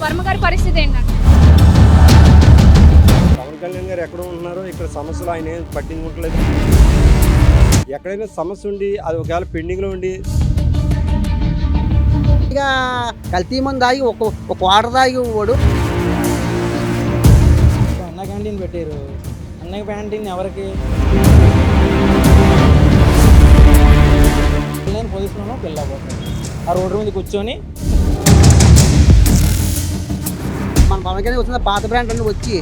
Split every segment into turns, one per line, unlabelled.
వర్మ గారి పరిస్థితి ఏంటంటే?
పవన్ కళ్యాణ్ గారు ఎక్కడ ఉంటున్నారో ఇక్కడ సమస్యలు ఆయన ఏం పట్టించుకోవట్లేదు. ఎక్కడైనా సమస్య ఉండి అది ఒకవేళ పెండింగ్లో ఉండి
ఇక కల్తీ మంది తాగి ఒక వాటర్ తాగి వాడు
అన్న క్యాంటీన్ పెట్టారు. అన్న క్యాంటీన్ ఎవరికి? నేను పొజిషన్లో పిల్లపోతాను. ఆ రోడ్డు మీద కూర్చొని
మన పవన్ కళ్యాణ్ వచ్చిన పాత బ్రాండ్ అన్ని వచ్చి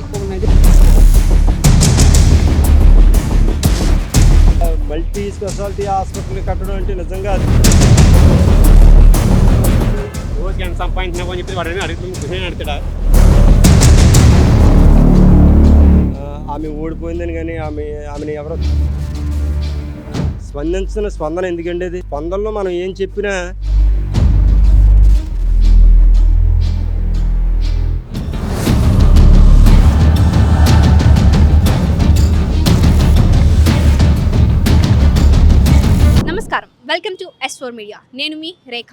మల్టీ స్పెషాలిటీ హాస్పిటల్ కట్టడం అంటే నిజంగా ఓకే అని సంపాదించినామని చెప్పి వాడని అడుగుతాడా? ఆమె ఓడిపోయిందని కానీ ఆమెని ఎవరో స్పందన ఎందుకండి? అది స్పందనలో మనం ఏం చెప్పినా
నమస్కారం, వెల్కమ్ టు S4 మీడియా. నేను మీ రేఖ.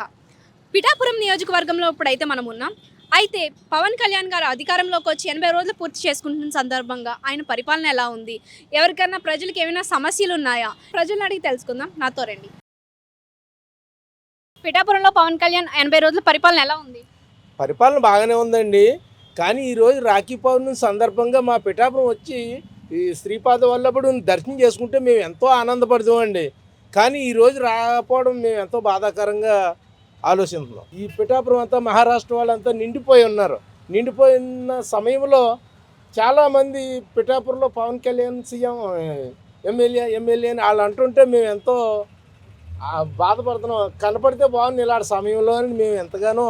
పిఠాపురం నియోజకవర్గంలో ఇప్పుడైతే మనం ఉన్నాం. అయితే పవన్ కళ్యాణ్ గారు అధికారంలోకి వచ్చి 80 రోజులు పూర్తి చేసుకుంటున్న సందర్భంగా ఆయన పరిపాలన ఎలా ఉంది, ఎవరికైనా ప్రజలకు ఏమైనా సమస్యలు ఉన్నాయా, ప్రజలను అడిగి తెలుసుకుందాం. నాతో రండి. పిఠాపురంలో పవన్ కళ్యాణ్ 80 రోజుల పరిపాలన ఎలా ఉంది?
పరిపాలన బాగానే ఉందండి. కానీ ఈరోజు రాఖీ పౌర్ణమి సందర్భంగా మా పిఠాపురం వచ్చి ఈ శ్రీపాద వల్లభుడు దర్శనం చేసుకుంటే మేము ఎంతో ఆనందపడతామండి. కానీ ఈరోజు రాకపోవడం మేము ఎంతో బాధాకరంగా ఆలోచిస్తున్నాం. ఈ పిఠాపురం అంతా మహారాష్ట్ర వాళ్ళంతా నిండిపోయి ఉన్నారు. నిండిపోయిన సమయంలో చాలామంది పిఠాపురంలో పవన్ కళ్యాణ్ సీఎం ఎమ్మెల్యే అని వాళ్ళు అంటుంటే మేము ఎంతో బాధపడుతున్నాం. కనపడితే బాగుంది ఇలాంటి సమయంలో అని మేము ఎంతగానో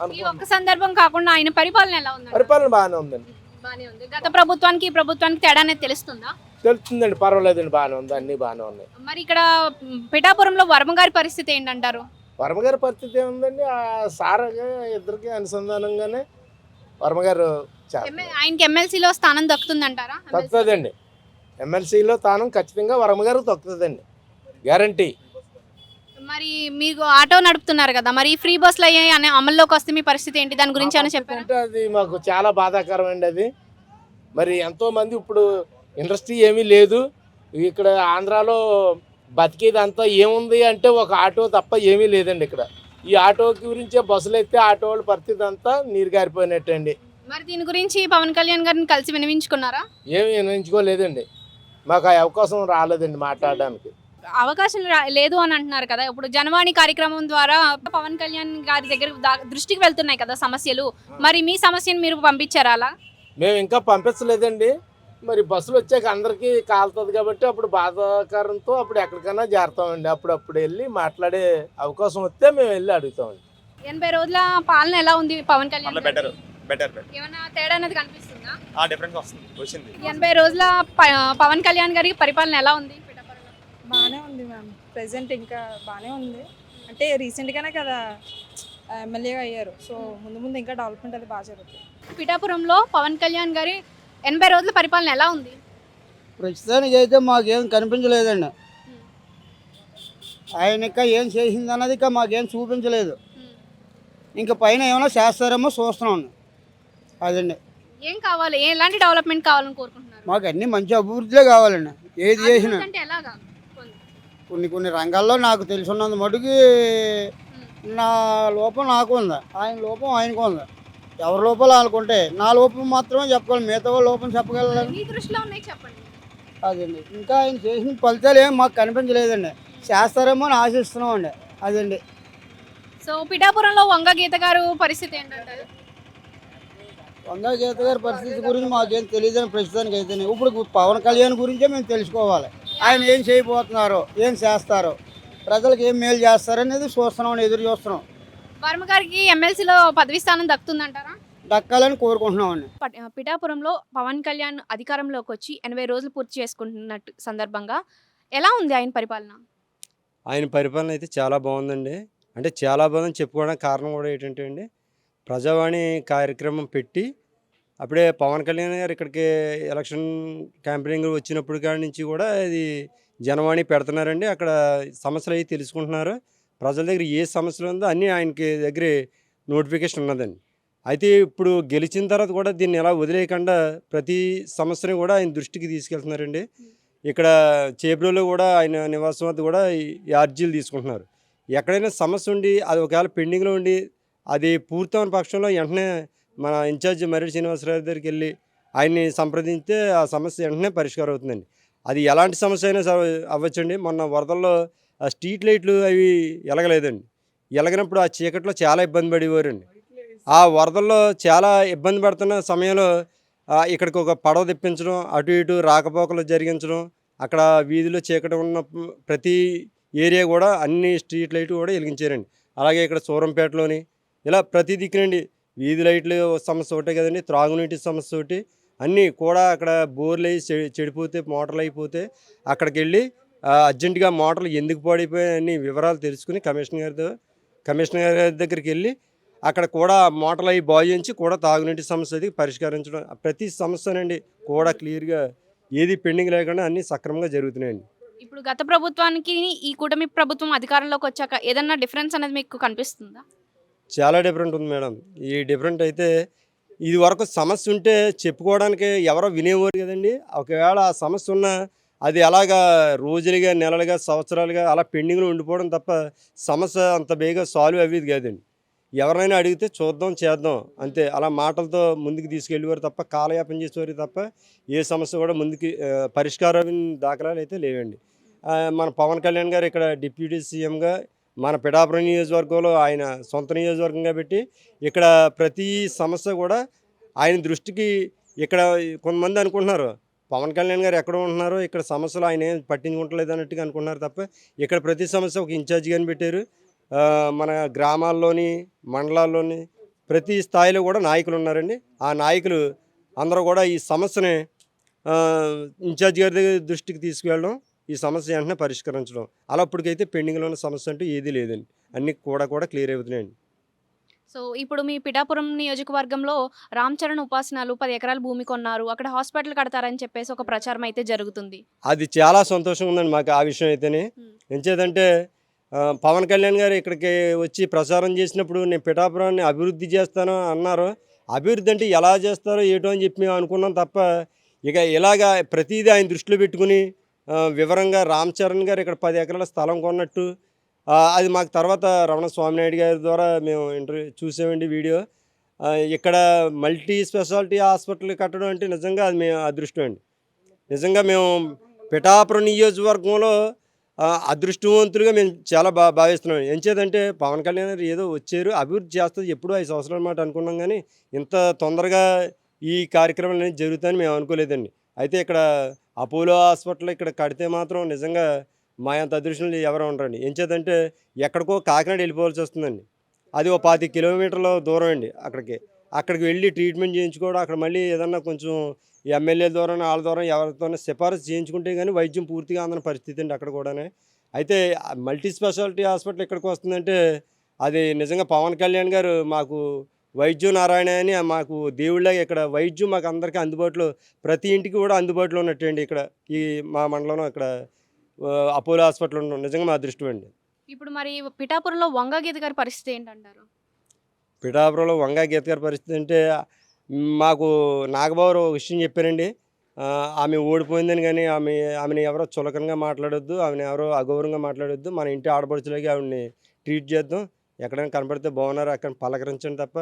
అనుకుంటున్నాం. ఒక్క సందర్భం కాకుండా ఆయన పరిపాలన ఎలా ఉంది?
పరిపాలన బాగానే ఉందండి.
బాగానే ఉంది. గత ప్రభుత్వానికి ఈ ప్రభుత్వానికి తేడా అనేది తెలుస్తుందా?
తెలుస్తుందండి, పర్వాలేదండి, బాగానే ఉంది, అన్నీ బాగానే ఉన్నాయి.
మరి ఇక్కడ పిఠాపురంలో వర్మ గారి పరిస్థితి ఏంటంటారు?
వర్మగారి పరిస్థితి ఏముందండి, ఆ సారగా ఇద్దరికి అనుసంధానంగానే వర్మగారు
ఆయనకి ఎమ్మెల్సీలో స్థానం దక్కుతుందంటారా?
దక్కుతుందండి. ఎమ్మెల్సీలో స్థానం ఖచ్చితంగా వర్మగారు దక్కుతుందండి, గ్యారంటీ.
మరి మీరు ఆటో నడుపుతున్నారు కదా, మరి ఫ్రీ బస్సులు అయ్యాయి అమల్లోకి వస్తే మీ పరిస్థితి ఏంటి? దాని గురించి ఏమైనా చెప్పారు?
అది మాకు చాలా బాధాకరం అండి. అది మరి ఎంతోమంది ఇప్పుడు ఇండస్ట్రీ ఏమీ లేదు ఇక్కడ ఆంధ్రాలో, బతికేది అంతా ఏముంది అంటే ఒక ఆటో తప్ప ఏమీ లేదండి ఇక్కడ. ఈ ఆటో గురించే బస్సులు అయితే ఆటో వాళ్ళ పరిస్థితి అంతా నీరు గారిపోయినట్టండి.
మరి దీని గురించి పవన్ కళ్యాణ్ గారిని కలిసి వినిపించుకున్నారా?
ఏమీ వినిపించుకోలేదండి, మాకు ఆ అవకాశం రాలేదండి మాట్లాడడానికి.
అవకాశం లేదు అని అంటున్నారు కదా. ఇప్పుడు జనవాణి కార్యక్రమం ద్వారా పవన్ కళ్యాణ్ గారి దగ్గర దృష్టికి వెళ్తున్నాయి కదా సమస్యలు, మరి మీ సమస్యను మీరు పంపించారా? అలా
మేము ఇంకా పంపించలేదండి. మరి బస్సులు వచ్చాక అందరికీ కాలుతుంది కాబట్టి అప్పుడు బాధాకరంతో అప్పుడు ఎక్కడికైనా చేరుతామండి. అప్పుడు వెళ్ళి మాట్లాడే అవకాశం వస్తే మేము వెళ్ళి అడుగుతామండి.
80 రోజుల పాలన ఎలా ఉంది పవన్ కళ్యాణ్?
బెటర్
ఏమైనా తేడా అనేది కనిపిస్తుందా?
డిఫరెన్స్ వచ్చింది.
80 రోజుల పవన్ కళ్యాణ్ గారి పరిపాలన ఎలా ఉంది?
బాగానే ఉంది మ్యామ్. ప్రెసెంట్ ఇంకా బాగానే ఉంది. అంటే రీసెంట్గానే కదా ఎమ్మెల్యేగా అయ్యారు. సో ముందు ఇంకా డెవలప్మెంట్ అది బాగా జరుగుతుంది.
పిఠాపురంలో పవన్ కళ్యాణ్ గారి 80 రోజుల పరిపాలన ఎలా ఉంది?
ప్రస్తుతానికి అయితే మాకేం కనిపించలేదండి. ఆయన ఇంకా ఏం చేసింది అన్నది ఇంకా మాకేం చూపించలేదు. ఇంకా పైన ఏమైనా చేస్తారేమో చూస్తున్నాం. అదండి.
ఏం కావాలి, ఎలాంటి డెవలప్మెంట్ కావాలని కోరుకుంటున్నారు?
మాకు అన్ని మంచి అభివృద్ధిలో కావాలండి. ఏది చేసినా
అంటే ఎలాగా?
కొన్ని రంగాల్లో నాకు తెలుసున్నంత మటుకు నా లోపం నాకు ఉంది, ఆయన లోపం ఆయనకు ఉంది. ఎవరి లోపాలు అనుకుంటే నా లోపం మాత్రమే చెప్పగలను, మిగతా వాళ్ళ లోపం చెప్పగలను.
మీ దృష్టిలో ఉన్నాయి చెప్పండి.
అదండి. ఇంకా ఆయన చేసిన ఫలితాలు ఏమి మాకు కనిపించలేదండి. చేస్తారేమో అని ఆశిస్తున్నామండి. అదండి.
సో పిఠాపురంలో వంగ గీత గారు పరిస్థితి ఏంటంటారు?
వంగ గీత గారి పరిస్థితి గురించి మాకేం తెలియదని ప్రస్తుతానికి అయితే. ఇప్పుడు పవన్ కళ్యాణ్ గురించే మేము తెలుసుకోవాలి. ఆయన ఏం చేయబోతున్నారో, ఏం చేస్తారో, ప్రజలకు ఏం మేలు చేస్తారనేది చూస్తున్నాం, ఎదురు చూస్తున్నాం.
వర్మ గారికి ఎమ్మెల్సీలో పదవి స్థానం దక్కుతుందంటారా?
దక్కాలని కోరుకుంటున్నామండి.
పిఠాపురంలో పవన్ కళ్యాణ్ అధికారంలోకి వచ్చి 80 రోజులు పూర్తి చేసుకుంటున్నట్టు సందర్భంగా ఎలా ఉంది ఆయన పరిపాలన?
ఆయన పరిపాలన అయితే చాలా బాగుందండి. అంటే చాలా బాగుందని చెప్పుకోవడానికి కారణం కూడా ఏంటంటే అండి, ప్రజావాణి కార్యక్రమం పెట్టి అప్పుడే పవన్ కళ్యాణ్ గారు ఇక్కడికి ఎలక్షన్ క్యాంపెయినింగ్ వచ్చినప్పుడు కాడి నుంచి కూడా ఇది జనవాణి పెడుతున్నారండి. అక్కడ సమస్యలు అవి తెలుసుకుంటున్నారు. ప్రజల దగ్గర ఏ సమస్యలు ఉందో అన్నీ ఆయనకి దగ్గర నోటిఫికేషన్ ఉన్నదండి. అయితే ఇప్పుడు గెలిచిన తర్వాత కూడా దీన్ని ఎలా వదిలేయకుండా ప్రతి సమస్యని కూడా ఆయన దృష్టికి తీసుకెళ్తున్నారండి. ఇక్కడ చేబ్రోలు కూడా ఆయన నివాసం వద్ద కూడా ఈ అర్జీలు తీసుకుంటున్నారు. ఎక్కడైనా సమస్య ఉండి అది ఒకవేళ పెండింగ్లో ఉండి అది పూర్తవని పక్షంలో వెంటనే మన ఇన్ఛార్జ్ మర్రి శ్రీనివాసరావు దగ్గరికి వెళ్ళి ఆయన్ని సంప్రదించితే ఆ సమస్య వెంటనే పరిష్కారం అవుతుందండి. అది ఎలాంటి సమస్య అయినా అవ్వచ్చండి. మొన్న వరదల్లో ఆ స్ట్రీట్ లైట్లు అవి ఎలగలేదండి. ఎలగనప్పుడు ఆ చీకట్లో చాలా ఇబ్బంది పడేవారండి. ఆ వరదల్లో చాలా ఇబ్బంది పడుతున్న సమయంలో ఇక్కడికి ఒక పడవ తెప్పించడం, అటు ఇటు రాకపోకలు జరిగించడం, అక్కడ వీధిలో చీకటి ఉన్న ప్రతి ఏరియా కూడా అన్ని స్ట్రీట్ లైట్లు కూడా వెలిగించారండి. అలాగే ఇక్కడ సూరంపేటలోని ఇలా ప్రతి దిక్కునండి వీధి లైట్లు సమస్య ఒకటే కదండి, త్రాగునీటి సమస్య ఒకటి అన్నీ కూడా అక్కడ బోర్లు అయి చెడిపోతే మోటార్లు అయిపోతే అక్కడికి వెళ్ళి అర్జెంటుగా మోటార్లు ఎందుకు పాడైపోయాయి అన్ని వివరాలు తెలుసుకుని కమిషనర్ గారి దగ్గరికి వెళ్ళి అక్కడ కూడా మోటార్లు అవి బాగు చేయించి కూడా తాగునీటి సమస్య అది పరిష్కరించడం ప్రతి సమస్యనండి కూడా క్లియర్గా ఏది పెండింగ్ లేకుండా అన్నీ సక్రమంగా జరుగుతున్నాయండి.
ఇప్పుడు గత ప్రభుత్వానికి ఈ కూటమి ప్రభుత్వం అధికారంలోకి వచ్చాక ఏదన్నా డిఫరెన్స్ అనేది మీకు కనిపిస్తుందా?
చాలా డిఫరెంట్ ఉంది మేడం. ఈ డిఫరెంట్ అయితే ఇది వరకు సమస్య ఉంటే చెప్పుకోవడానికి ఎవరో వినేవారు కదండి. ఒకవేళ ఆ సమస్య ఉన్నా అది అలాగా రోజులుగా నెలలుగా సంవత్సరాలుగా అలా పెండింగ్లో ఉండిపోవడం తప్ప సమస్య అంత బేగా సాల్వ్ అయ్యేది కాదండి. ఎవరినైనా అడిగితే చూద్దాం చేద్దాం అంతే, అలా మాటలతో ముందుకు తీసుకెళ్ళేవారు తప్ప కాలయాపన చేసేవారు తప్ప ఏ సమస్య కూడా ముందుకి పరిష్కారం దాఖలాలు అయితే లేవండి. మన పవన్ కళ్యాణ్ గారు ఇక్కడ డిప్యూటీ సీఎంగా మన పిఠాపురం నియోజకవర్గంలో ఆయన సొంత నియోజకవర్గంగా పెట్టి ఇక్కడ ప్రతి సమస్య కూడా ఆయన దృష్టికి ఇక్కడ కొంతమంది అనుకుంటున్నారు పవన్ కళ్యాణ్ గారు ఎక్కడ ఉంటున్నారో ఇక్కడ సమస్యలు ఆయన ఏం పట్టించుకుంటలేదు అన్నట్టుగా అనుకుంటున్నారు తప్ప ఇక్కడ ప్రతి సమస్య ఒక ఇన్ఛార్జిగాని పెట్టారు. మన గ్రామాల్లోని మండలాల్లోని ప్రతి స్థాయిలో కూడా నాయకులు ఉన్నారండి. ఆ నాయకులు అందరూ కూడా ఈ సమస్యని ఇన్ఛార్జ్ గారి దగ్గర దృష్టికి తీసుకువెళ్ళడం, ఈ సమస్య వెంటనే పరిష్కరించడం, అలా ఇప్పటికైతే పెండింగ్లో ఉన్న సమస్య అంటూ ఏదీ లేదండి. అన్నీ కూడా క్లియర్ అవుతున్నాయండి.
సో ఇప్పుడు మీ పిఠాపురం నియోజకవర్గంలో రామ్ చరణ్ ఉపాసనలు 10 ఎకరాల భూమి కొన్నారు, అక్కడ హాస్పిటల్ కడతారని చెప్పేసి ఒక ప్రచారం అయితే జరుగుతుంది.
అది చాలా సంతోషంగా ఉందండి మాకు ఆ విషయం అయితేనే. ఎంచేదంటే పవన్ కళ్యాణ్ గారు ఇక్కడికి వచ్చి ప్రచారం చేసినప్పుడు నేను పిఠాపురాన్ని అభివృద్ధి చేస్తాను అన్నారు. అభివృద్ధి అంటే ఎలా చేస్తారో ఏటో అని చెప్పి మేము అనుకున్నాం తప్ప ఇక ఇలాగా ప్రతిదీ ఆయన దృష్టిలో పెట్టుకుని వివరంగా రామ్ చరణ్ గారు ఇక్కడ 10 ఎకరాల స్థలం కొన్నట్టు అది మాకు తర్వాత రమణ స్వామినాయుడు గారి ద్వారా మేము ఇంటర్వ్యూ చూసామండి వీడియో. ఇక్కడ మల్టీ స్పెషాలిటీ హాస్పిటల్ కట్టడం అంటే నిజంగా అది మేము అదృష్టం అండి. నిజంగా మేము పిఠాపురం నియోజకవర్గంలో అదృష్టవంతులుగా మేము చాలా భావిస్తున్నాం. ఎంచేదంటే పవన్ కళ్యాణ్ గారు ఏదో వచ్చారు అభివృద్ధి చేస్తుంది ఎప్పుడూ 5 సంవత్సరాల మాట అనుకున్నాం, కానీ ఇంత తొందరగా ఈ కార్యక్రమాలు అనేది జరుగుతాయని మేము అనుకోలేదండి. అయితే ఇక్కడ అపోలో హాస్పిటల్ ఇక్కడ కడితే మాత్రం నిజంగా మా అంత అదృష్టం ఎవరు ఉండరండి. ఎంచేదంటే ఎక్కడికో కాకినాడ వెళ్ళిపోవాల్సి వస్తుందండి. అది ఓ 25 కిలోమీటర్ల దూరం అండి. అక్కడికి వెళ్ళి ట్రీట్మెంట్ చేయించుకోవడం, అక్కడ మళ్ళీ ఏదన్నా కొంచెం ఎమ్మెల్యే ద్వారా వాళ్ళ ద్వారా ఎవరితోనే సిఫారసు చేయించుకుంటే కానీ వైద్యం పూర్తిగా అందని పరిస్థితి అండి అక్కడ కూడానే. అయితే మల్టీ స్పెషాలిటీ హాస్పిటల్ ఇక్కడికి వస్తుందంటే అది నిజంగా పవన్ కళ్యాణ్ గారు మాకు వైద్యం నారాయణ అని మాకు దేవుళ్ళగా ఇక్కడ వైద్యం మాకు అందరికీ అందుబాటులో ప్రతి ఇంటికి కూడా అందుబాటులో ఉన్నట్టండి. ఇక్కడ ఈ మా మండలంలో ఇక్కడ అపోలో హాస్పిటల్ ఉండడం నిజంగా మా అదృష్టం అండి.
ఇప్పుడు మరి పిఠాపురంలో వంగ గీత గారి పరిస్థితి ఏంటంటారు?
పిఠాపురంలో వంగా గీత గారి పరిస్థితి అంటే మాకు నాగబాబు ఒక విషయం చెప్పారండి. ఆమె ఓడిపోయిందని, కానీ ఆమెను ఎవరో చులకనగా మాట్లాడొద్దు, ఆమెను ఎవరో అగౌరవంగా మాట్లాడొద్దు, మన ఇంటి ఆడపడుచులకి ఆవిడని ట్రీట్ చేద్దాం, ఎక్కడైనా కనపడితే బాగున్నారు అక్కడ పలకరించండి తప్ప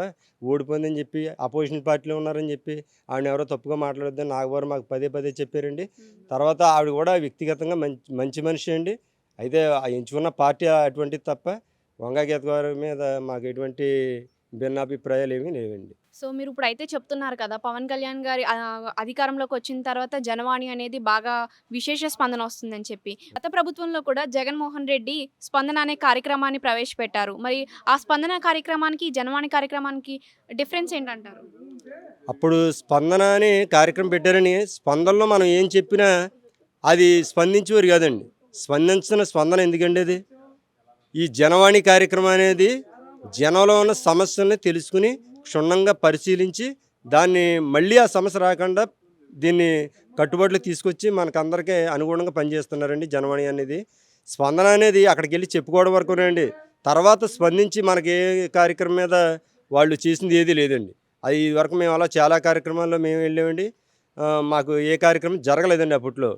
ఓడిపోయిందని చెప్పి అపోజిషన్ పార్టీలో ఉన్నారని చెప్పి ఆవిడ ఎవరో తప్పుగా మాట్లాడొద్దని నాగబాబు మాకు పదే చెప్పారండి. తర్వాత ఆవిడ కూడా వ్యక్తిగతంగా మంచి మనిషి అండి. అయితే ఎంచుకున్న పార్టీ అటువంటిది తప్ప వంగా గీత గారి మీద మాకు ఎటువంటి భిన్నాభిప్రాయాలు ఏమీ లేవండి.
సో మీరు ఇప్పుడు అయితే చెప్తున్నారు కదా పవన్ కళ్యాణ్ గారి అధికారంలోకి వచ్చిన తర్వాత జనవాణి అనేది బాగా విశేష స్పందన వస్తుందని చెప్పి, గత ప్రభుత్వంలో కూడా జగన్మోహన్ రెడ్డి స్పందన అనే కార్యక్రమాన్ని ప్రవేశపెట్టారు. మరి ఆ స్పందన కార్యక్రమానికి జనవాణి కార్యక్రమానికి డిఫరెన్స్ ఏంటంటారు?
అప్పుడు స్పందన అనే కార్యక్రమం పెట్టారని స్పందనలో మనం ఏం చెప్పినా అది స్పందించేవారు కాదండి. స్పందన ఎందుకండి అది ఈ జనవాణి కార్యక్రమం అనేది జనంలో ఉన్న సమస్యల్ని తెలుసుకుని క్షుణ్ణంగా పరిశీలించి దాన్ని మళ్ళీ ఆ సమస్య రాకుండా దీన్ని కట్టుబాట్లు తీసుకొచ్చి మనకందరికీ అనుగుణంగా పనిచేస్తున్నారండి జనవాణి అనేది. స్పందన అనేది అక్కడికి వెళ్ళి చెప్పుకోవడం వరకునండి. తర్వాత స్పందించి మనకి ఏ కార్యక్రమం మీద వాళ్ళు చేసింది ఏదీ లేదండి. అది ఇదివరకు మేము అలా చాలా కార్యక్రమాల్లో మేము వెళ్ళామండి. మాకు ఏ కార్యక్రమం జరగలేదండి అప్పట్లో.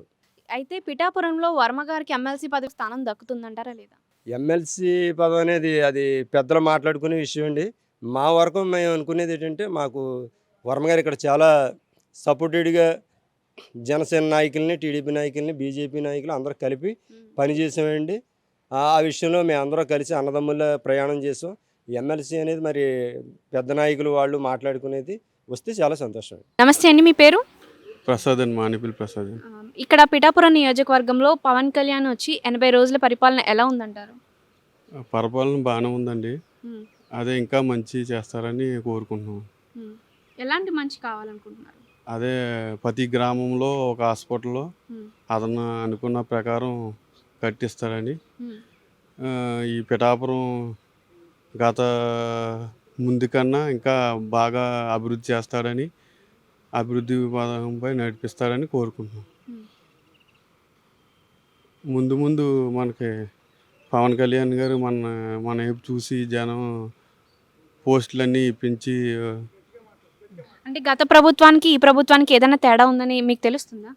అయితే పిఠాపురంలో వర్మ గారికి ఎమ్మెల్సీ పదవి స్థానం దక్కుతుందంటారా లేదా?
ఎమ్మెల్సీ పదవి అనేది అది పెద్దలు మాట్లాడుకునే విషయం అండి. మా వరకు మేము అనుకునేది ఏంటంటే, మాకు వర్మ గారు ఇక్కడ చాలా సపోర్టెడ్గా జనసేన నాయకుల్ని, టీడీపీ నాయకుల్ని, బీజేపీ నాయకులు అందరూ కలిపి పనిచేసామండి. ఆ విషయంలో మేము అందరం కలిసి అన్నదమ్ముల ప్రయాణం చేసాం. ఎమ్మెల్సీ అనేది మరి పెద్ద నాయకులు వాళ్ళు మాట్లాడుకునేది వస్తే చాలా సంతోషం.
నమస్తే అండి, మీ పేరు?
ప్రసాద్ అండి, మానిపల్లి ప్రసాద్.
ఇక్కడ పిఠాపురం నియోజకవర్గంలో పవన్ కళ్యాణ్ వచ్చి 80 రోజుల పరిపాలన ఎలా ఉందంటారు?
పరిపాలన బాగానే ఉందండి. అదే ఇంకా మంచి చేస్తారని కోరుకుంటున్నాం.
ఎలాంటి మంచి కావాలనుకుంటున్నారు?
అదే ప్రతి గ్రామంలో ఒక హాస్పిటల్లో అతను అనుకున్న ప్రకారం కట్టిస్తారని, ఈ పిఠాపురం గత ముందు కన్నా ఇంకా బాగా అభివృద్ధి చేస్తాడని, అభివృద్ధి పదంపై నడిపిస్తాడని కోరుకుంటున్నాం. ముందు ముందు మనకి పవన్ కళ్యాణ్ గారు మన వైపు చూసి జనం పోస్టులన్నీ ఇప్పించి,
అంటే గత ప్రభుత్వానికి ఈ ప్రభుత్వానికి ఏదైనా తేడా ఉందని మీకు తెలుస్తుందా?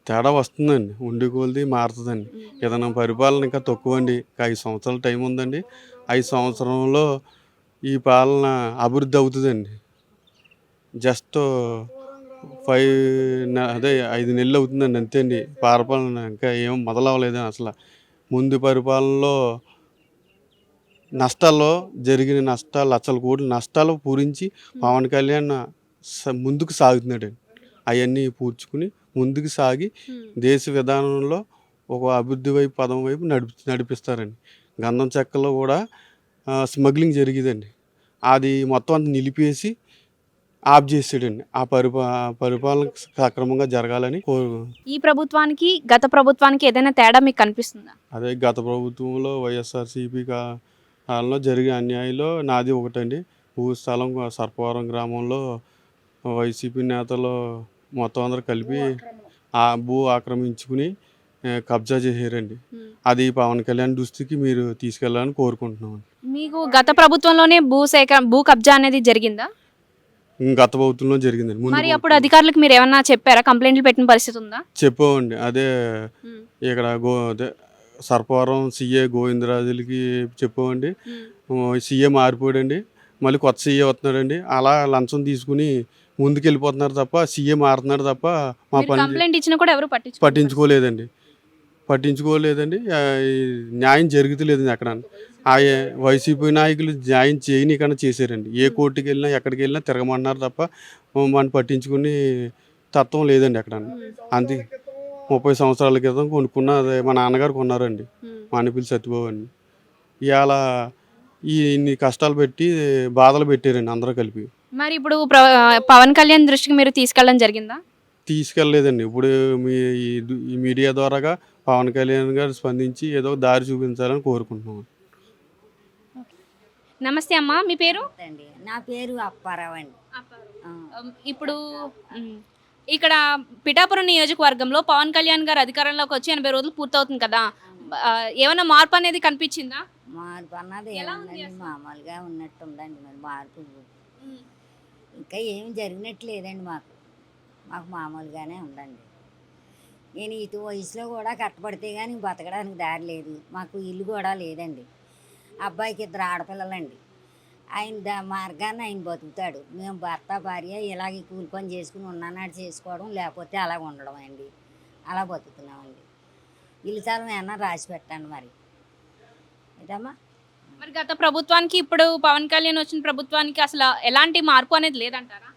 తేడా వస్తుందండి. ఉండి కొలిది మారుతుందండి. ఏదైనా పరిపాలన ఇంకా తక్కువ అండి. 5 సంవత్సరాల టైం ఉందండి. 5 సంవత్సరంలో ఈ పాలన అభివృద్ధి అవుతుందండి. జస్ట్ 5 నెలలు అవుతుందండి అంతే అండి. పరిపాలన ఇంకా ఏం మొదలవ్వలేదని అసలు. ముందు పరిపాలనలో జరిగిన నష్టాలు, లక్షల కోట్ల నష్టాలు పూరించి పవన్ కళ్యాణ్ ముందుకు సాగుతున్నాడండి. అవన్నీ పూడ్చుకుని ముందుకు సాగి దేశ విధానంలో ఒక అభివృద్ధి వైపు పదం వైపు నడిపిస్తారండి. గంధం చెక్కలో కూడా స్మగ్లింగ్ జరిగేదండి. అది మొత్తం అంతా నిలిపేసి ఆఫ్ చేసాడండి. ఆ పరిపాలన సక్రమంగా జరగాలని
ఈ ప్రభుత్వానికి గత ప్రభుత్వానికి ఏదైనా తేడా మీకు కనిపిస్తుందా?
అదే గత ప్రభుత్వంలో వైఎస్ఆర్సీపీ కాలంలో జరిగే అన్యాయంలో నాది ఒకటండి. భూస్థలం సర్పవరం గ్రామంలో వైసీపీ నేతలు మొత్తం అందరూ కలిపి ఆ భూ ఆక్రమించుకుని కబ్జా చేశారండి. అది పవన్ కళ్యాణ్ దృష్టికి మీరు తీసుకెళ్లాలని కోరుకుంటున్నాం.
మీకు గత ప్రభుత్వంలోనే భూ కబ్జా అనేది జరిగిందా?
గత ప్రభుత్వంలో జరిగిందండి.
మరి అప్పుడు అధికారులకు మీరు ఏమన్నా చెప్పారా? కంప్లైంట్లు పెట్టిన పరిస్థితి ఉందా?
చెప్పామండి. అదే ఇక్కడ సర్పవరం సీఏ గోవిందరాజులకి చెప్పామండి. సీఏ మారిపోయాడండి. మళ్ళీ కొత్త సీఏ వస్తున్నాడండి. అలా లంచం తీసుకుని ముందుకు వెళ్ళిపోతున్నారు తప్ప, సీఏ మారుతున్నారు తప్ప మా పని
కంప్లైంట్ ఇచ్చినా కూడా ఎవరు
పట్టించుకోలేదండి. న్యాయం జరుగుతలేదండి అక్కడ. ఆ వైసీపీ నాయకులు న్యాయం చేయనీకన్నా చేశారండి. ఏ కోర్టుకి వెళ్ళినా ఎక్కడికి వెళ్ళినా తిరగమన్నారు తప్ప మనం పట్టించుకుని తత్వం లేదండి అక్కడ. అంతే 30 సంవత్సరాల క్రితం కొనుక్కున్న మా నాన్నగారు కొన్నారండి, మానిపల్లి సత్యబాబు అండి. ఇవాళ ఇన్ని కష్టాలు పెట్టి బాధలు పెట్టారండి అందరూ కలిపి.
మరి ఇప్పుడు పవన్ కళ్యాణ్ దృష్టికి మీరు తీసుకెళ్ళడం జరిగిందా?
తీసుకెళ్ళలేదండి. ఇప్పుడు ఈ మీడియా ద్వారాగా పవన్ కళ్యాణ్ గారు స్పందించి ఏదో దారి చూపించాలని కోరుకుంటున్నాం.
నమస్తే అమ్మా, మీ పేరు?
నా పేరు అప్పారావు అండి.
ఇప్పుడు ఇక్కడ పిఠాపురం నియోజకవర్గంలో పవన్ కళ్యాణ్ గారు అధికారంలోకి వచ్చి 80 రోజులు పూర్తవుతుంది కదా, ఏమైనా మార్పు అనేది కనిపించిందా?
మార్పు అన్నది ఏముందండి, మామూలుగా ఉన్నట్టుందండి. మరి మార్పు ఇంకా ఏమి జరిగినట్టు లేదండి. మాకు మామూలుగానే ఉందండి. నేను ఈ వయసులో కూడా కట్టపడితే కానీ బతకడానికి దారి లేదు. మాకు ఇల్లు కూడా లేదండి. అబ్బాయికి 2 ఆడపిల్లలండి. ఆయన మార్గాన్ని ఆయన బతుకుతాడు. మేము భర్త భార్య ఇలాగే కూలి పని చేసుకుని ఉన్ననాడు చేసుకోవడం, లేకపోతే అలా ఉండడం అండి. అలా బతుకుతున్నామండి. ఇల్లు స్థలం ఏమన్నా రాసి పెట్టండి మరి. ఏదమ్మా
మరి గత ప్రభుత్వానికి ఇప్పుడు పవన్ కళ్యాణ్ వచ్చిన ప్రభుత్వానికి అసలు ఎలాంటి మార్పు అనేది లేదంటారా?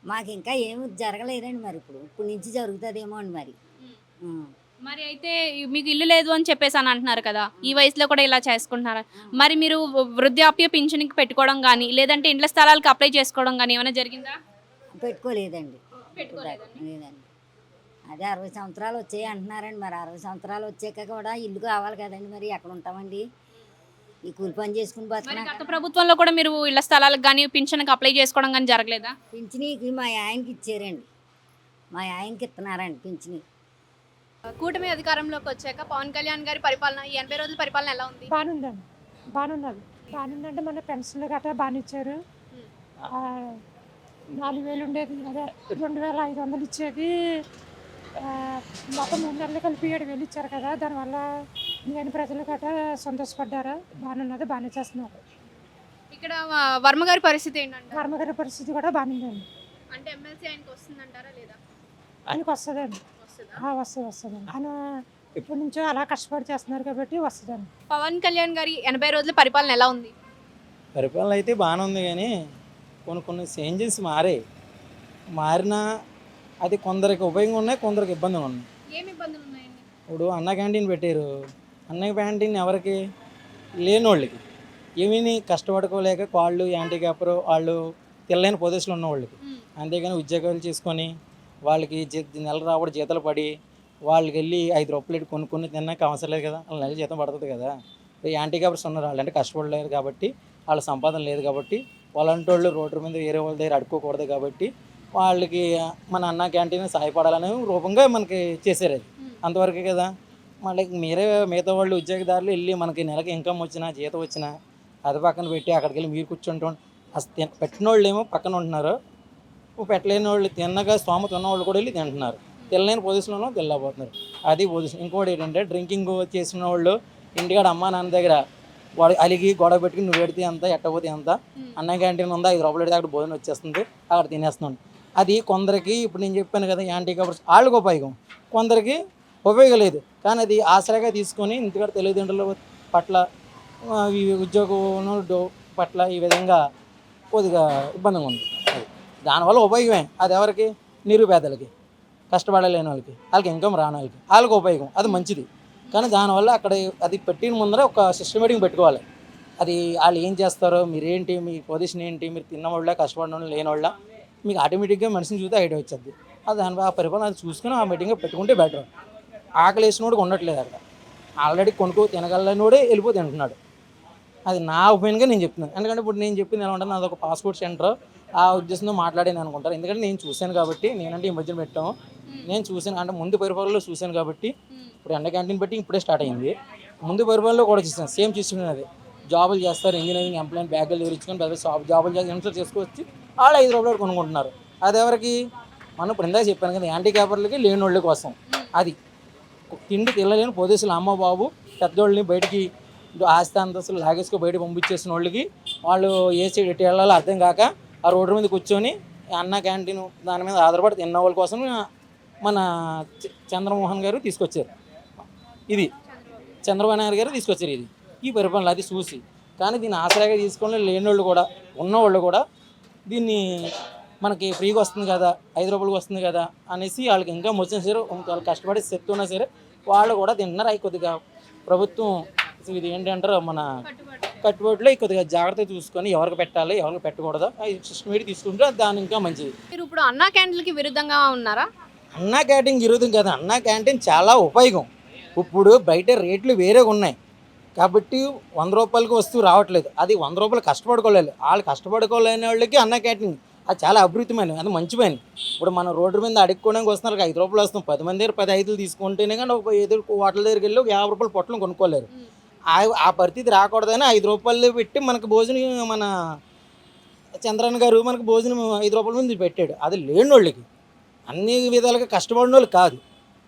మాకు ఇంకా ఏమి జరగలేదండి. మరి ఇప్పుడు నుంచి జరుగుతుందేమో అండి మరి.
మరి అయితే మీకు ఇల్లు లేదు అని చెప్పేసి అని అంటున్నారు కదా, ఈ వయసులో కూడా ఇలా చేసుకుంటున్నారా? మరి మీరు వృద్ధాప్య పింఛన్కి పెట్టుకోవడం కానీ, లేదంటే ఇండ్ల స్థలాలకు అప్లై చేసుకోవడం కానీ ఏమైనా జరిగిందా?
పెట్టుకోలేదండి. లేదండి. అదే 60 సంవత్సరాలు వచ్చాయి అంటున్నారండి. మరి 60 సంవత్సరాలు వచ్చాక కూడా ఇల్లు కావాలి కదండి. మరి ఎక్కడ ఉంటామండి? ఈ కూలి పని చేసుకుని బతుకున్నా.
గత ప్రభుత్వంలో కూడా మీరు ఇళ్ల స్థలాలకు కానీ పింఛన్కి అప్లై చేసుకోవడం కానీ జరగలేదా?
పింఛనీకి మా ఆయనకి ఇచ్చారండి. మా ఆయనకి ఇస్తున్నారండి పింఛనీ.
కూటమి అధికారంలోకి వచ్చాక పవన్ కళ్యాణ్ గారి పరిపాలన, ఈ 80 రోజుల పరిపాలన ఎలా ఉంది?
బాగుందండి. బాగున్నది. బాగుందంటే మన పెన్షన్లు గట్రా బాగా ఇచ్చారు. 4000 ఉండేది, అదే 2500 ఇచ్చేది. మొత్తం 3 నెలలు కలిపి 7000 ఇచ్చారు కదా, దానివల్ల నేను ప్రజలు గట్రా సంతోషపడ్డారు. బాగానే ఉన్నది, బాగానే చేస్తున్నారు.
ఇక్కడ వర్మ గారి పరిస్థితి ఏంటంటే
వర్మగారి పరిస్థితి కూడా బాగానే ఉందండి.
అంటే ఎమ్మెల్సీ ఆయనకు వస్తుందంటారా లేదా?
ఆయనకు వస్తుందండి.
వస్తుందా?
వస్తుందండి. ఆయన ఇప్పటి నుంచో అలా కష్టపడి చేస్తున్నారు కాబట్టి వస్తుందండి.
పవన్ కళ్యాణ్ గారి 80 రోజుల పరిపాలన ఎలా ఉంది?
పరిపాలన అయితే బాగానే ఉంది, కానీ కొన్ని చేంజెస్ మారినా అది కొందరికి ఉపయోగం ఉన్నాయి, కొందరికి ఇబ్బందులు ఉన్నాయి.
ఏమి ఇబ్బందులు ఉన్నాయండి?
ఇప్పుడు అన్న క్యాంటీన్ పెట్టారు. అన్న క్యాంటీన్ ఎవరికి? లేనోళ్ళకి, ఏమీ కష్టపడుకోలేక కాళ్ళు యాంటీక్యాపర్ వాళ్ళు తెల్లని పొజిషన్లో ఉన్న వాళ్ళకి. అంతేగాని ఉద్యోగాలు చేసుకొని వాళ్ళకి నెల రాబడి జీతాలు పడి వాళ్ళకి వెళ్ళి 5 రూపాయలు కొనుక్కొని తిన్నాక అవసరం లేదు కదా, వాళ్ళ నెల జీతం పడుతుంది కదా. యాంటీక్యాపర్స్ ఉన్నారు, వాళ్ళు అంటే కష్టపడలేరు కాబట్టి, వాళ్ళ సంపాదన లేదు కాబట్టి, వాళ్ళంటి వాళ్ళు రోడ్డు మీద వేరే వాళ్ళ దగ్గర అడుక్కోకూడదు కాబట్టి వాళ్ళకి మన అన్న క్యాంటీన్ సహాయపడాలనే రూపంగా మనకి చేశారు. అది అంతవరకే కదా. మళ్ళీ మిగతా వాళ్ళు ఉద్యోగదారులు వెళ్ళి మనకి నెలకి ఇన్కమ్ వచ్చినా జీతం వచ్చినా అది పక్కన పెట్టి అక్కడికి వెళ్ళి మీరు కూర్చుంటాం. అసలు పెట్టిన వాళ్ళు ఏమో పక్కన ఉంటున్నారు, పెట్టలేని వాళ్ళు తిన్నగా స్తోమత ఉన్న వాళ్ళు కూడా వెళ్ళి తింటున్నారు. తెల్లలేని పొజిషన్లో తెల్లబోతున్నారు. అది పొజిషన్. ఇంకోటి ఏంటంటే డ్రింకింగ్ చేసిన వాళ్ళు ఇంటికాడ అమ్మా నాన్న దగ్గర వాడు అలిగి గొడవ పెట్టుకుని నువ్వు పెడితే ఎంత ఎట్టపోతే ఎంత, అన్న క్యాంటీన్ ఉందా 5 రూపాయలు పెడితే అక్కడ భోజనం వచ్చేస్తుంది, అక్కడ తినేస్తున్నాడు. అది కొందరికి ఇప్పుడు నేను చెప్పాను కదా యాంటీక్యాపర్స్ వాళ్ళకి ఉపయోగం, కొందరికి ఉపయోగం లేదు. కానీ అది ఆసరాగా తీసుకొని ఇంటికాడ తల్లిదండ్రుల పట్ల ఈ ఉద్యోగం పట్ల ఈ విధంగా కొద్దిగా ఇబ్బందిగా ఉంది. అది దానివల్ల ఉపయోగమే. అది ఎవరికి? నిరుపేదలకి, కష్టపడలేని వాళ్ళకి, వాళ్ళకి ఇన్కమ్ రాని వాళ్ళకి ఉపయోగం. అది మంచిది. కానీ దానివల్ల అక్కడ అది పెట్టిన ముందర ఒక సిస్టమేటిక్ పెట్టుకోవాలి. అది వాళ్ళు ఏం చేస్తారో, మీరేంటి, మీ పొజిషన్ ఏంటి, మీరు తిన్నవాళ్ళ కష్టపడిన వాళ్ళు లేనివాళ్ళ, మీకు ఆటోమేటిక్గా మనిషిని చూస్తే ఐడియా వచ్చేది. అది దాని ఆ పరిపాలన అది చూసుకుని ఆ మీటింగ్గా పెట్టుకుంటే బెటర్. ఆకలి వేసినోడికి ఉండట్లేదు అక్కడ, ఆల్రెడీ తినగలనోడే వెళ్ళిపోయి తింటున్నాడు. అది నా ఒపీనియన్గా నేను చెప్తున్నాను. ఎందుకంటే ఇప్పుడు నేను చెప్పింది ఎలా ఉంటుంది, అదొక పాస్పోర్ట్ సెంటర్ ఆ ఉద్దేశంతో మాట్లాడాను అనుకుంటారు. ఎందుకంటే నేను చూశాను కాబట్టి, నేనంటే ఈ మధ్యన పెట్టాము, నేను చూశాను. అంటే ముందు పరిపాలనలో చూశాను కాబట్టి, ఇప్పుడు ఎండ క్యాంటీన్ పెట్టి ఇప్పుడే స్టార్ట్ అయింది. ముందు పరిపాలనలో కూడా చూసాను, సేమ్ చూసుకునేది. జాబులు చేస్తారు, ఇంజనీరింగ్ ఎంప్లాయ్ బ్యాగులు తెచ్చుకొని పెద్ద జాబులు చేసి ఇన్సూర్ చేసుకొచ్చి వాళ్ళు 5 రూపాయలు కొనుక్కుంటున్నారు. అది ఎవరికి? మనం ఇప్పుడు ఇందాక చెప్పాను కదా, యాంటీక్యాపర్లకి లేని వాళ్ళ కోసం. అది తిండి తినలేని పొజిషన్లు అమ్మ బాబు పెద్దోళ్ళని బయటికి ఆస్తి అంతస్తులు లాగేసుకు బయట పంపించేసిన వాళ్ళకి వాళ్ళు ఏ సైడ్ ఎటు వెళ్ళాలో అర్థం కాక ఆ రోడ్డు మీద కూర్చొని అన్న క్యాంటీన్ దాని మీద ఆధారపడి తిన్న వాళ్ళ కోసం మన చంద్రమోహన్ గారు తీసుకొచ్చారు. ఇది చంద్రబాబు నాయుడు గారు తీసుకొచ్చారు ఇది ఈ పరిపాలన అది చూసి. కానీ దీన్ని ఆసరాగా తీసుకొని లేనివాళ్ళు కూడా ఉన్నవాళ్ళు కూడా దీన్ని మనకి ఫ్రీగా వస్తుంది కదా, 5 రూపాయలకి వస్తుంది కదా అనేసి వాళ్ళకి ఇంకా వచ్చిన సరే వాళ్ళు కష్టపడి చెప్తున్నా సరే వాళ్ళు కూడా తింటున్నారు. అవి కొద్దిగా ప్రభుత్వం ఇది ఏంటంటారు మన కట్టుబాటులో కొద్దిగా జాగ్రత్త చూసుకొని ఎవరికి పెట్టాలి ఎవరికి పెట్టకూడదు అవి సిస్టమేటిక్ తీసుకుంటే దాని ఇంకా మంచిది.
మీరు ఇప్పుడు అన్నా క్యాంటీన్కి విరుద్ధంగా ఉన్నారా?
అన్నా క్యాంటీన్ విరోధం కదా, అన్నా క్యాంటీన్ చాలా ఉపయోగం. ఇప్పుడు బయట రేట్లు వేరేగా ఉన్నాయి కాబట్టి 100 రూపాయలకి వస్తువు రావట్లేదు. అది 100 రూపాయలు కష్టపడుకోలేదు, వాళ్ళు కష్టపడుకోలేని వాళ్ళకి అన్నా క్యాంటీన్ అది చాలా అభివృద్ధిమైన, అది మంచి పని. ఇప్పుడు మనం రోడ్డు మీద అడుక్కోవడానికి వస్తున్నారు, 5 రూపాయలు వస్తాం, 10 మంది దగ్గర 10 5 తీసుకుంటేనే కానీ ఒక హోటల్ దగ్గరికి వెళ్ళి 50 రూపాయలు పొట్టలు కొనుక్కోలేరు. ఆ పరిస్థితి రాకూడదని 5 రూపాయలు పెట్టి మనకు భోజనం మన చంద్రన్న గారు మనకు భోజనం 5 రూపాయల ముందు పెట్టాడు. అది లేని వాళ్ళకి అన్ని విధాలుగా కష్టపడిన వాళ్ళు కాదు,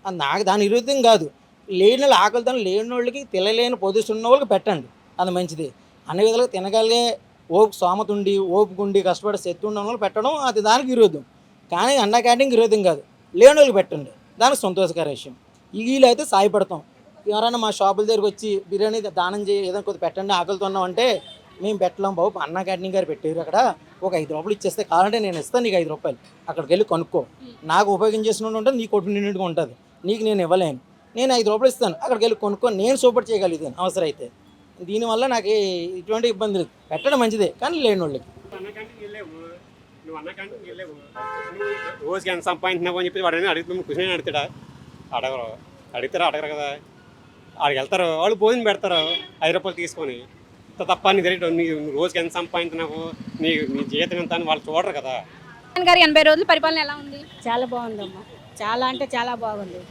అది నాకు దాని విరుద్ధం కాదు. లేని వాళ్ళు ఆకలితో లేని వాళ్ళకి తినలేని పొజిషన్ ఉన్న వాళ్ళకి పెట్టండి, అది మంచిది. అన్ని విధాలుగా తినగలిగే సోమత ఉండి ఓపుకుండి కష్టపడి శక్తి ఉన్న వాళ్ళు పెట్టడం అది దానికి విరోధం. కానీ అన్నా క్యాంటీన్కి విరోధం కాదు, లేని వాళ్ళకి పెట్టండి, దానికి సంతోషకర విషయం. వీళ్ళు అయితే సాయపడతాం. ఎవరైనా మా షాపుల దగ్గరికి వచ్చి బిర్యానీ దానం చేయి ఏదైనా కొద్దిగా పెట్టండి ఆకలితో ఉన్నాం అంటే మేము పెట్టలేం బాబు, అన్నా క్యాంటీన్ గారు పెట్టారు అక్కడ ఒక 5 రూపాయలు ఇచ్చేస్తే కావాలంటే నేను ఇస్తాను నీకు 5 రూపాయలు, అక్కడికి వెళ్ళి కొనుక్కో, నాకు ఉపయోగం చేసిన ఉంటుంది, నీ కొట్టు నిండుగా ఉంటుంది, నీకు నేను ఇవ్వలేను, నేను 5 రూపాయలు ఇస్తాను అక్కడికి వెళ్ళి కొనుక్కో, నేను సూపర్ చేయగలుగుతాను అవసరం అయితే. దీనివల్ల నాకు ఇటువంటి ఇబ్బందులు పెట్టడం మంచిదే, కానీ లేని వాళ్ళకి
రోజుకి ఎంత సంపాదించినావు అని చెప్పి వాడని అడుగుతాం, క్వశ్చన్ అడుగుతాడా? అడగరు కదా. ఆడికి వెళ్తారు, వాళ్ళు భోజనం పెడతారు 5 రూపాయలు తీసుకొని, తప్ప నీ దగ్గర నువ్వు రోజుకి ఎంత సంపాదించినావు నీ జీతం ఎంత అని వాళ్ళు చూడరు కదా.
జగన్ గారి 80 రోజుల పరిపాలన ఎలా ఉంది?
చాలా బాగుందమ్మా, చాలా అంటే చాలా బాగుంది.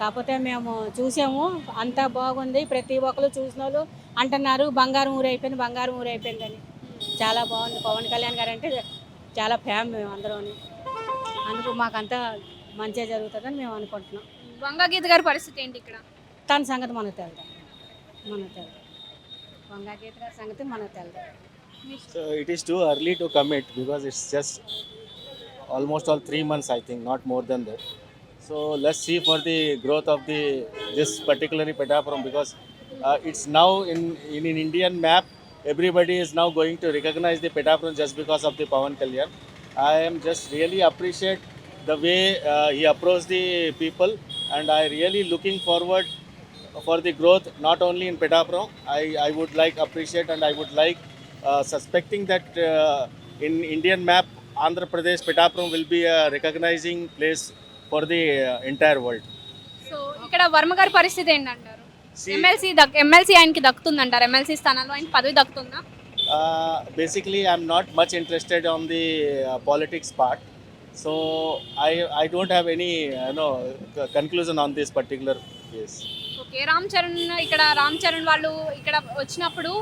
కాకపోతే మేము చూసాము, అంతా బాగుంది. ప్రతి ఒక్కరు చూసిన వాళ్ళు అంటున్నారు బంగారం ఊరు అయిపోయింది, బంగారం ఊరు అయిపోయిందని. చాలా బాగుంది. పవన్ కళ్యాణ్ గారు అంటే చాలా ఫ్యామ్ మేము అందరం. అందుకు మాకంతా మంచిగా జరుగుతుందని మేము అనుకుంటున్నాం.
వంగా గీత గారి పరిస్థితి ఏంటి ఇక్కడ?
తన సంగతి మనకు తెలుదా, మనకు తెలుదు. వంగా గీత గారి సంగతి మనకు తెలుదు.
So it is too early to commit because it's just almost all 3 months, I think, not more than that. So let's see for the growth of this particularly Petapuram, because it's now in an Indian map. Everybody is now going to recognize the Petapuram just because of the Pawan Kalyan. I am just really appreciate the way he approached the people, and I really looking forward for the growth not only in Petapuram. I would like appreciate, and I would like suspecting that in Indian map Andhra Pradesh Petapuram will be a recognizing place for the entire world.
So ఇక్కడ వర్మ గారి పరిస్థితి ఏంటంటారు?
See,
MLC ఆయనకి దక్కుతుందంటారు? MLC స్థానంలో ఆయన పదవి దక్కుతుందా?
basically I'm not much interested on the politics part, so I don't have any conclusion on this particular case.
Okay, Ram Charan వాళ్ళు ఇక్కడ వచ్చినప్పుడు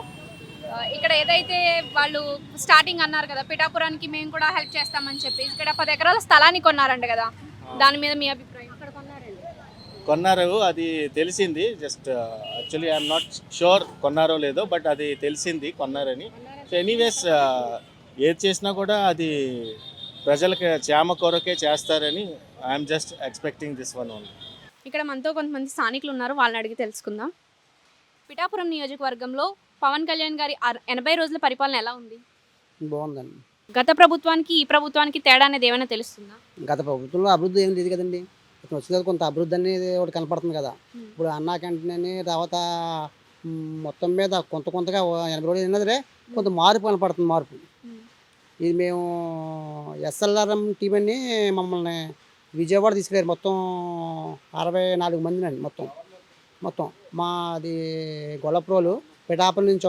ఇక్కడ ఏదైతే వాళ్ళు స్టార్టింగ్ అన్నారు కదా, పిఠాపురానికి మేము కూడా హెల్ప్ చేస్తామని చెప్పి ఇక్కడ 10 ఎకరాల స్థలాన్ని కొన్నారంట కదా, దాని మీద మీ అభిప్రాయం?
కొన్నారు, అది తెలిసింది. Just actually I'm not sure కొన్నారో లేదో, బట్ అది తెలిసింది కొన్నారని. సో ఎనీవేస్ ఏది చేసినా కూడా అది ప్రజలకి క్షేమ కొరకే చేస్తారని I'm just expecting this one only.
ఇక్కడ మనతో కొంతమంది స్థానికులు ఉన్నారు, వాళ్ళని అడిగి తెలుసుకుందాం. పిఠాపురం నియోజకవర్గంలో పవన్ కళ్యాణ్ గారి 80 రోజుల పరిపాలన ఎలా ఉంది?
బాగుందండి.
గత ప్రభుత్వానికి ఈ ప్రభుత్వానికి తేడా అనేది ఏమైనా తెలుస్తుందా?
గత ప్రభుత్వంలో అభివృద్ధి ఏం లేదు కదండి. ఇప్పుడు వచ్చిన తర్వాత కొంత అభివృద్ధి అనేది ఒకటి కనపడుతుంది కదా. ఇప్పుడు అన్నా క్యాంటీన్ తర్వాత మొత్తం మీద కొంతగా 80 రోజులు అయినదిరే కొంత మార్పు కనపడుతుంది. మార్పు ఇది మేము ఎస్ఎల్ఆర్ఎం టీం అని మమ్మల్ని విజయవాడ తీసుకెళ్ళారు. మొత్తం 64 మంది అండి. మొత్తం మాది గొల్లప్రోలు, పిఠాపురం నుంచి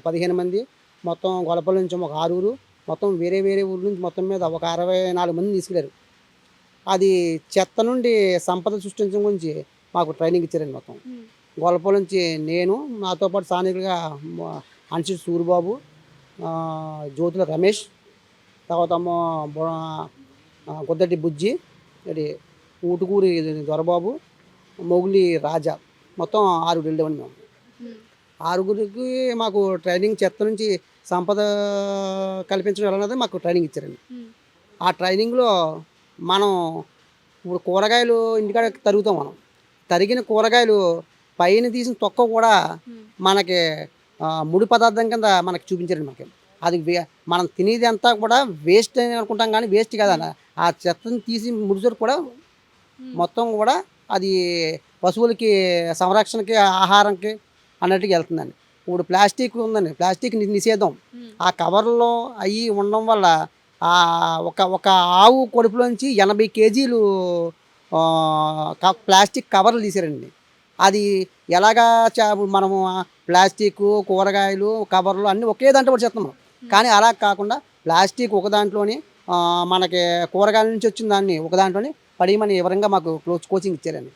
15 మంది, మొత్తం గొల్లపల్లి నుంచి ఒక 6 మొత్తం వేరే ఊరు నుంచి మొత్తం మీద ఒక 64 మందిని తీసుకెళ్ళారు. అది చెత్త నుండి సంపద సృష్టించడం గురించి మాకు ట్రైనింగ్ ఇచ్చారండి. మొత్తం గొల్లపల్లి నుంచి నేను, నాతో పాటు స్థానికులుగా అన్షి సూరిబాబు, జ్యోతుల రమేష్, తర్వాత కొద్దటి బుజ్జి, ఊటుకూరి దొరబాబు, మొగులి రాజా, మొత్తం 6 వెళ్ళామండి మేము. 6గురికి మాకు ట్రైనింగ్ చెత్త నుంచి సంపద కల్పించడం ఎలా అన్నది మాకు ట్రైనింగ్ ఇచ్చారండి. ఆ ట్రైనింగ్లో మనం ఇప్పుడు కూరగాయలు ఇంటికాడ తరుగుతాం. మనం తరిగిన కూరగాయలు పైన తీసిన తొక్క కూడా మనకి ముడి పదార్థం కింద మనకి చూపించారండి. మనకి అది మనం తినేది అంతా కూడా వేస్ట్ అని అనుకుంటాం, కానీ వేస్ట్ కాదన్న. ఆ చెత్తని తీసి ముడిసొరు కూడా మొత్తం కూడా అది పశువులకి సంరక్షణకి ఆహారంకి అన్నట్టుగా వెళ్తుందండి. ఇప్పుడు ప్లాస్టిక్ ఉందండి, ప్లాస్టిక్ నిషేధం. ఆ కవర్లో అవి ఉండడం వల్ల ఒక ఆవు కడుపులోంచి 80 కేజీలు ప్లాస్టిక్ కవర్లు తీసారండి. అది ఎలాగా మనము ప్లాస్టిక్, కూరగాయలు, కవర్లు అన్నీ ఒకే దాంట్లో కూడా చేస్తున్నాం. కానీ అలా కాకుండా ప్లాస్టిక్ ఒక దాంట్లోని, మనకి కూరగాయల నుంచి వచ్చిన దాన్ని ఒక దాంట్లోని పడిమని వివరంగా మాకు కోచింగ్ ఇచ్చారండి.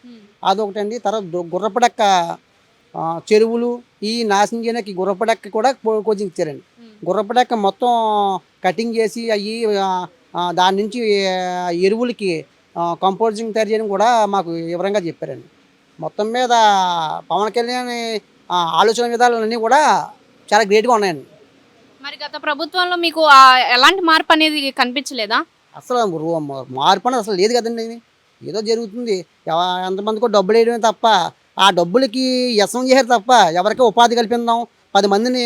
అదొకటండి. తర్వాత గుర్రపడక్క చెరువులు ఈ నాశనం చేయడానికి గుర్రపడక్క కూడా కోచింగ్ ఇచ్చారండి. గుర్రపడక్క మొత్తం కటింగ్ చేసి అవి దాని నుంచి ఎరువులకి కంపోజింగ్ తయారు చేయడం కూడా మాకు వివరంగా చెప్పారండి. మొత్తం మీద పవన్ కళ్యాణ్ ఆలోచన విధానాలన్నీ కూడా చాలా గ్రేట్గా ఉన్నాయండి.
మరి గత ప్రభుత్వంలో మీకు ఎలాంటి మార్పు అనేది కనిపించలేదా?
అసలు మార్పు అనేది అసలు లేదు కదండి. ఏదో జరుగుతుంది, ఎంతమందికో డబ్బులు వేయడమే తప్ప ఆ డబ్బులకి యసం చేశారు తప్ప ఎవరికీ ఉపాధి కల్పిందాం, 10 మందిని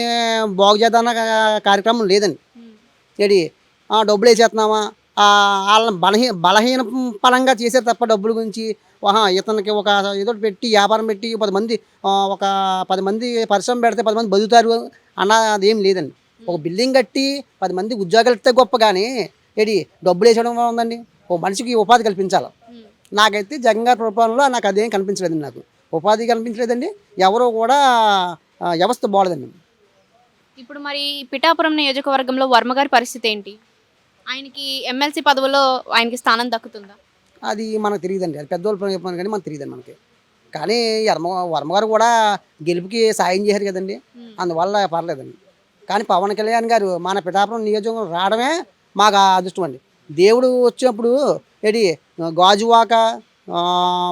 బాగు చేద్దామన్న కార్యక్రమం లేదండి. ఏడి డబ్బులు వేసేస్తున్నామా, వాళ్ళని బలహీన పరంగా చేశారు తప్ప డబ్బుల గురించి ఇతనికి ఒక ఏదో పెట్టి వ్యాపారం పెట్టి 10 మంది పరిశ్రమ పెడితే 10 మంది బతుకుతారు అన్నది ఏం లేదండి. ఒక బిల్డింగ్ కట్టి 10 మంది ఉద్యోగాలు ఇస్తే గొప్ప, కానీ ఏడి డబ్బులు వేసేయడం ఉందండి. ఓ మనిషికి ఉపాధి కల్పించాలి. నాకైతే జగన్ గారి ప్రభుత్వంలో నాకు అదేం కనిపించలేదండి. నాకు ఉపాధి కనిపించలేదండి. ఎవరో కూడా వ్యవస్థ బాగలేదండి.
ఇప్పుడు మరి పిఠాపురం నియోజకవర్గంలో వర్మ గారి పరిస్థితి ఏంటి? ఆయనకి ఎమ్మెల్సీ పదవిలో ఆయనకి స్థానం దక్కుతుందా?
అది మనకు తెలియదండి. అది పెద్దవాళ్ళు చెప్పాను కానీ మనకు తెలియదండి మనకి. కానీ వర్మ గారు కూడా గెలుపుకి సాయం చేశారు కదండి, అందువల్ల పర్లేదండి. కానీ పవన్ కళ్యాణ్ గారు మన పిఠాపురం నియోజకవర్గం రావడమే
మాకు ఆ అదృష్టం అండి. దేవుడు వచ్చినప్పుడు ఏంటి గాజువాక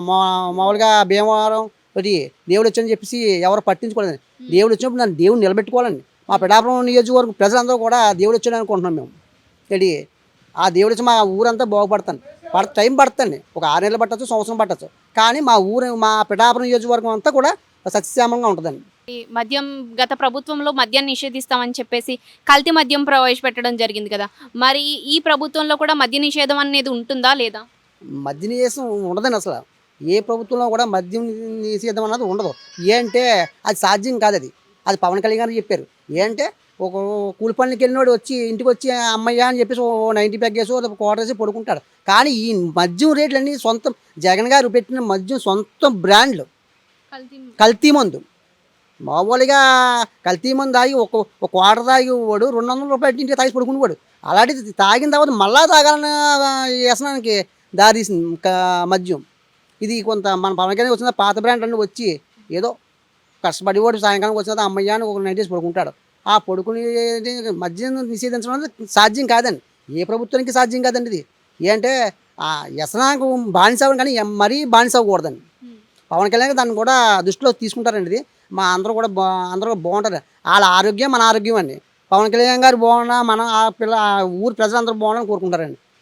మామూలుగా భీమవరం ఒకటి దేవుడు వచ్చని చెప్పేసి ఎవరు పట్టించుకోలేదండి. దేవుడు వచ్చినప్పుడు నన్ను దేవుడు నిలబెట్టుకోవాలండి. మా పిఠాపురం నియోజకవర్గం ప్రజలందరూ కూడా దేవుడు వచ్చాడు అనుకుంటున్నాం మేము. ఏంటి ఆ దేవుడు వచ్చి మా ఊరంతా బాగుపడతాను. టైం పడుతుంది, ఒక 6 నెలలు పట్టచ్చు, సంవత్సరం పట్టచ్చు. కానీ మా పిఠాపురం నియోజకవర్గం అంతా కూడా సస్యశ్యామలంగా ఉంటుందండి.
ఈ మద్యం గత ప్రభుత్వంలో మద్యం నిషేధిస్తామని చెప్పేసి కల్తీ మద్యం ప్రవేశపెట్టడం జరిగింది కదా, మరి ఈ ప్రభుత్వంలో కూడా మద్య నిషేధం అనేది ఉంటుందా లేదా?
మద్య నిషేధం ఉండదండి. అసలు ఏ ప్రభుత్వంలో కూడా మద్యం నిషేధం అన్నది ఉండదు. ఏంటంటే అది సాధ్యం కాదు. అది పవన్ కళ్యాణ్ గారు చెప్పారు. ఏంటంటే ఒక కూలి పనులకి వెళ్ళినోడు వచ్చి ఇంటికి వచ్చి అమ్మయ్య అని చెప్పేసి 90 పెగ్గేసి కోటేసి పడుకుంటాడు. కానీ ఈ మద్యం రేట్లన్నీ సొంతం జగన్ గారు పెట్టిన మద్యం సొంత బ్రాండ్లు, కల్తీ మందు. మామూలుగా కల్తీ మందు తాగి ఒక క్వార్టర్ తాగి వాడు 200 రూపాయలు ఇంటికి తాగి పడుకునేవాడు. అలాంటిది తాగిన తర్వాత మళ్ళా తాగాలని వ్యసనానికి దారి తీసింది మద్యం. ఇది కొంత మన పవన్ కళ్యాణ్ వచ్చిన పాత బ్రాండ్ అన్నీ వచ్చి ఏదో కష్టపడి వాడు సాయంకాలం వచ్చిన అమ్మయ్య అని ఒక 90 డేస్ పడుకుంటాడు. ఆ పడుకుని మద్యం నిషేధించడం అనేది సాధ్యం కాదండి. ఏ ప్రభుత్వానికి సాధ్యం కాదండి. ఇది ఏంటంటే ఆ వ్యసనానికి బానిసవ్వడం, కానీ మరీ బానిసవ్వకూడదండి. పవన్ కళ్యాణ్ దాన్ని కూడా దృష్టిలో తీసుకుంటారండి. ఇది మా అందరూ కూడా అందరూ బాగుంటారు. వాళ్ళ ఆరోగ్యం మన ఆరోగ్యం అండి. పవన్ కళ్యాణ్ గారు బాగున్నా మనం ఆ ఊరు ప్రజలందరూ బాగుండాలని కోరుకుంటారండి.